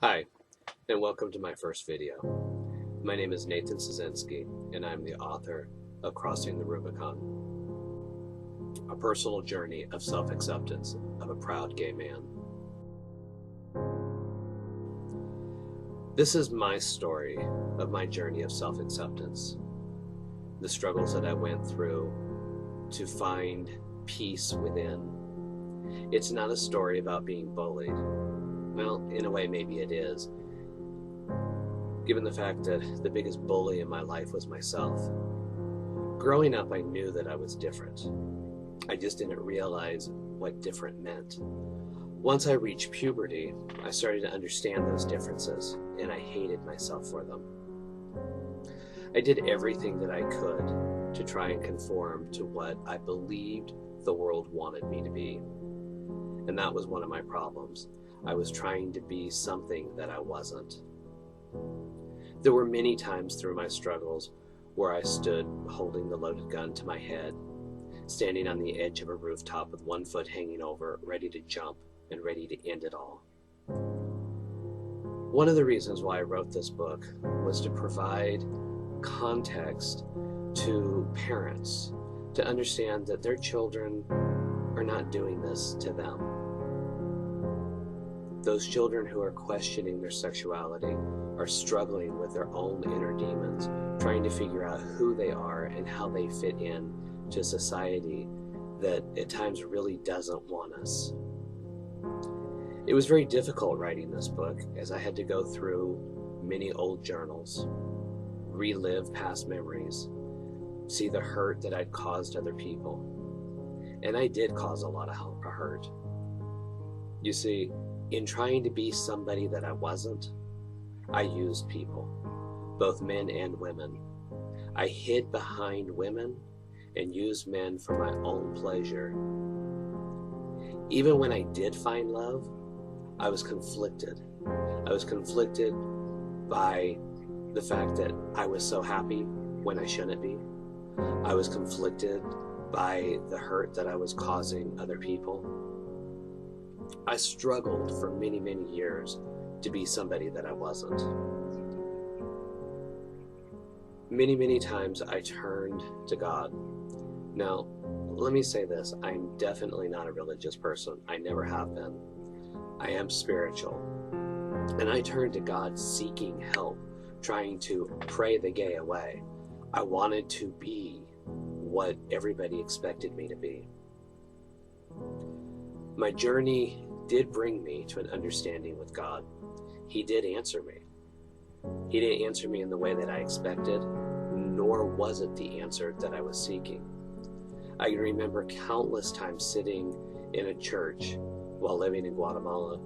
Hi, and welcome to my first video. My name is Nathan Szynski, and I'm the author of Crossing the Rubicon, a personal journey of self-acceptance of a proud gay man. This is my story of my journey of self-acceptance, the struggles that I went through to find peace within. It's not a story about being bullied. Well, in a way, maybe it is, given the fact that the biggest bully in my life was myself. Growing up, I knew that I was different. I just didn't realize what different meant. Once I reached puberty, I started to understand those differences, and I hated myself for them. I did everything that I could to try and conform to what I believed the world wanted me to be. And that was one of my problems. I was trying to be something that I wasn't. There were many times through my struggles where I stood holding the loaded gun to my head, standing on the edge of a rooftop with one foot hanging over, ready to jump and ready to end it all. One of the reasons why I wrote this book was to provide context to parents to understand that their children are not doing this to them. Those children who are questioning their sexuality are struggling with their own inner demons, trying to figure out who they are and how they fit in to society that at times really doesn't want us. It was very difficult writing this book, as I had to go through many old journals, relive past memories, see the hurt that I'd caused other people. And I did cause a lot of hurt. You see, in trying to be somebody that I wasn't, I used people, both men and women. I hid behind women and used men for my own pleasure. Even when I did find love, I was conflicted. I was conflicted by the fact that I was so happy when I shouldn't be. I was conflicted by the hurt that I was causing other people. I struggled for many, many years to be somebody that I wasn't. Many, many times I turned to God. Now, let me say this, I'm definitely not a religious person. I never have been. I am spiritual. And I turned to God seeking help, trying to pray the gay away. I wanted to be what everybody expected me to be. My journey did bring me to an understanding with God. He did answer me. He didn't answer me in the way that I expected, nor was it the answer that I was seeking. I can remember countless times sitting in a church while living in Guatemala,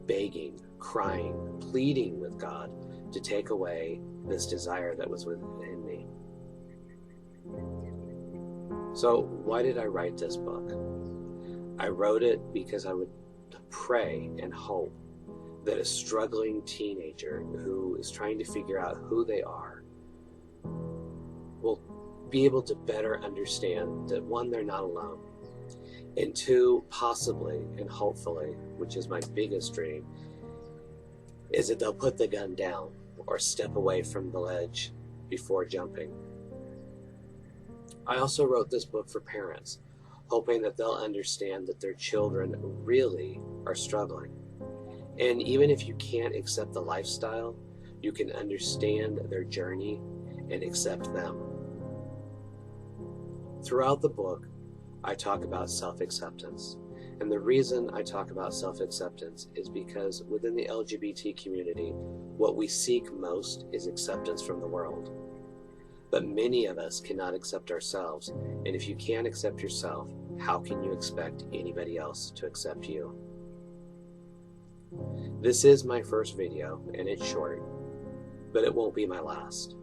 begging, crying, pleading with God to take away this desire that was within me. So why did I write this book? I wrote it because I would pray and hope that a struggling teenager who is trying to figure out who they are will be able to better understand that, one, they're not alone, and two, possibly and hopefully, which is my biggest dream, is that they'll put the gun down or step away from the ledge before jumping. I also wrote this book for parents, hoping that they'll understand that their children really are struggling. And even if you can't accept the lifestyle, you can understand their journey and accept them. Throughout the book, I talk about self-acceptance. And the reason I talk about self-acceptance is because within the LGBT community, what we seek most is acceptance from the world. But many of us cannot accept ourselves, and if you can't accept yourself, how can you expect anybody else to accept you? This is my first video, and it's short, but it won't be my last.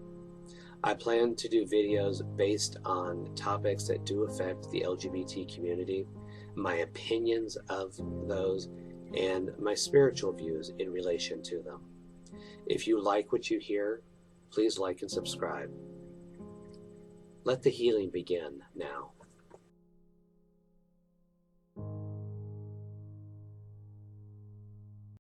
I plan to do videos based on topics that do affect the LGBT community, my opinions of those, and my spiritual views in relation to them. If you like what you hear, please like and subscribe. Let the healing begin now.